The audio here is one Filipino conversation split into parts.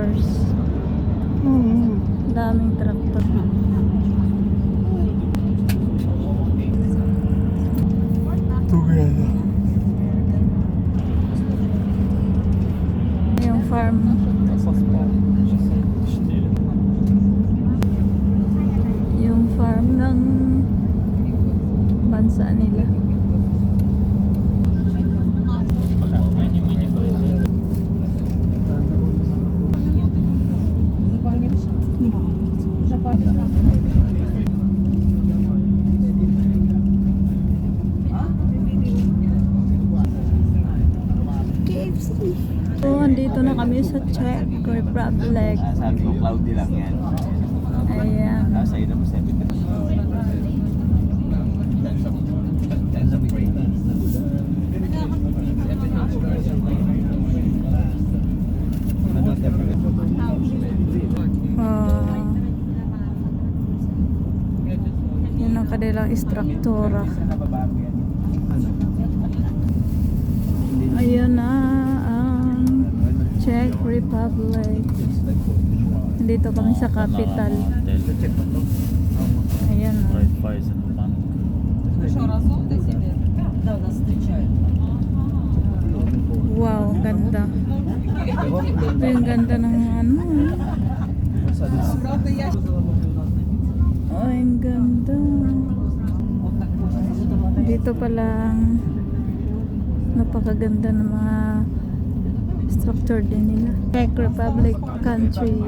tractors. Daming tractor. Together. Yung farm. Yung farm ng bansa nila. So, andito na kami sa Czech Republic. Sabi ko, cloudy lang yan. Ayan. Nasa ina mo 70. Yun ang kanilang istruktura. Ayun na ang Czech Republic. Dito kami sa capital. Ayan na. Wow, ganda. Ito yung ganda ng ano. Oh, ang ganda. Dito palang napakaganda ng mga structure din nila. Czech Republic country.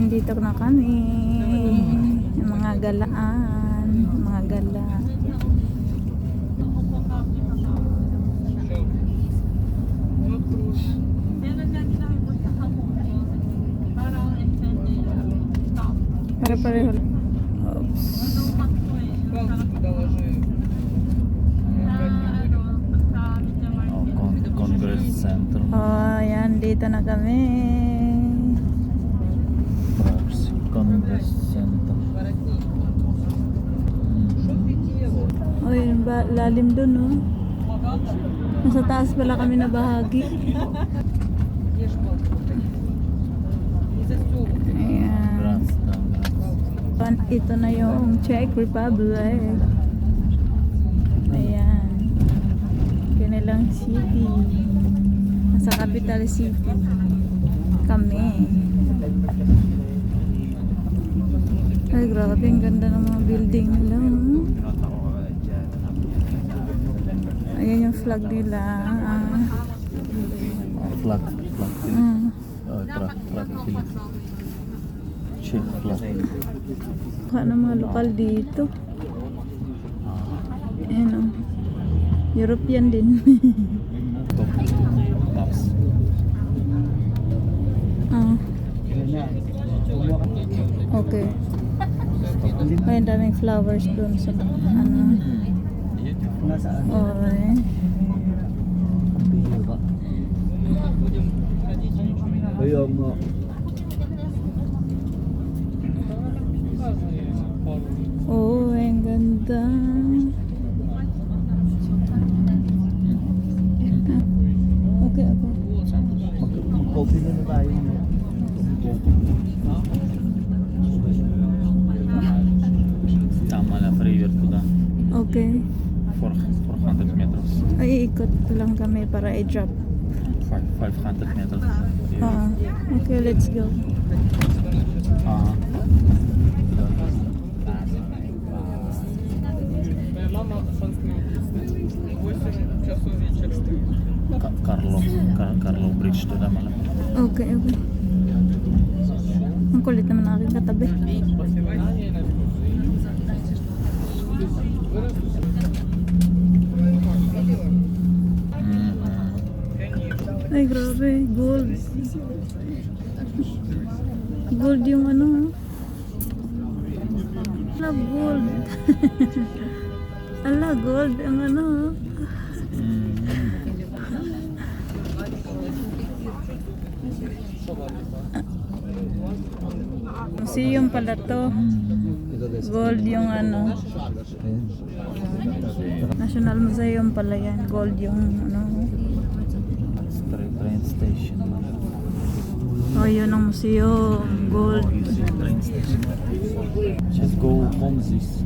Dito na kami. Yung mga galaan, mga gala. Pare-pareho. Oops. Congress Center. Oh, yan. Dito na kami. Congress Center. Oh, yun ba? Lalim dun, no? Nasa taas pala kami na bahagi. Ayan. Ito na yung Czech Republic. Ayan. Kanilang city. Nasa capital city kami. Ay, grabe. Ang ganda ng mga building nila. Ayan yung flag nila. Flag. Flag. Czech flag. Mukha ng mga lokal dito. Ayan o. European din. Maps. Okay. Ay, ang daming flowers doon sa ano. Okay. Ayun mo. Oh, ang ganda. Okay. Mag-coffee na tayo. Tama na, freeway to Okay. 400 meters. Ay, ikot lang kami para i-drop. 500 meters. Okay, let's go. Carlo Bridge to naman. Okay. Ang kulit naman ng aking katabi. Ay, grabe. Gold. Gold yung ano. Ala, gold. Ala, gold ang ano. Museum pala to. Gold yung ano. National Museum pala yan. Gold yung ano. Train station. Oh, yun ang museum. Gold. Train station. Just go home this.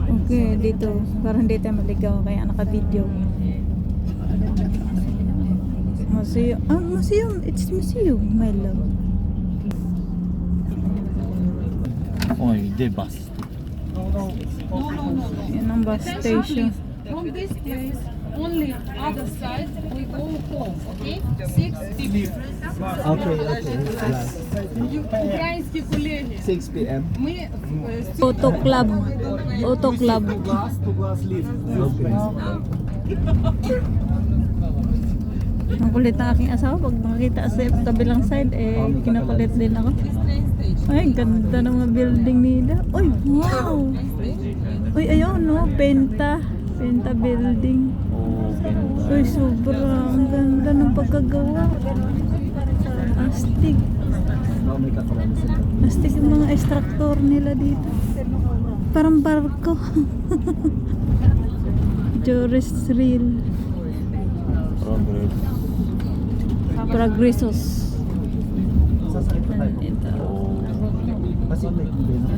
Okay, dito. Parang dito maligaw kaya naka-video. Museum. Ah, museum. It's museum, my love. Oy, the bus. Yan ang bus station. From this place, only other side, we go home, okay? 6 Okay. Украинские коллеги. 6 p.m. Мы Auto Club. Auto Club. To glass lift. Okay. Ang kulit ng aking asawa. Pag makakita sa kabilang side, kinakulit din ako. Ay, ganda ng mga building nila. Uy, wow! Uy, ayun, no? Penta. Penta building. Oh, ganda. Uy, sobrang ganda ng pagkagawa. Astig. Now may kakaroon sila. Astig yung mga extractor nila dito. Parang barko. Tourist reel. Progress. Progresos. Sasakit Ito. Oh, Kasi may kibay na.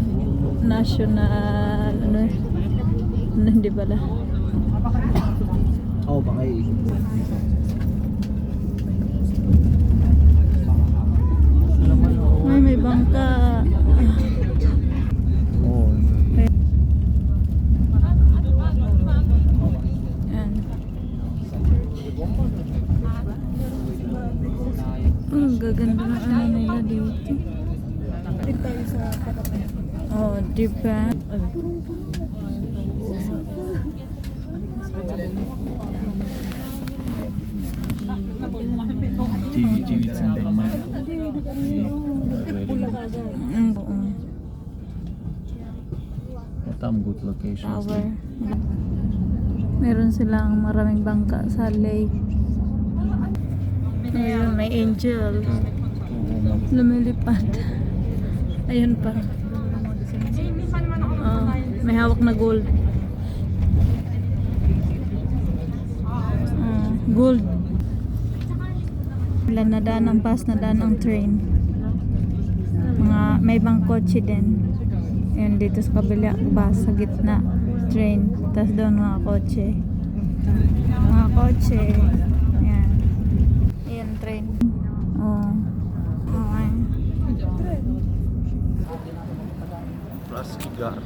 National, ano, hindi pala. Oh, baka Ay, may bangka. oh. Yan. Ang gaganda ng ano nila dito. Oh, diba? TV center naman. Oo. Tam good locations. Tower. Meron silang maraming bangka sa lake. Ayun, may angel. Lumilipad. Ayun pa. Oh, may hawak na gold. Oh, gold. Wala na daan ang bus, na daan ang train. May bang kotse din. Ayun, dito sa kabila, bus sa gitna, train. Tapos doon mga kotse. Mga kotse. Ayan. Ayan, train. Oh. Okay. Praski Gar.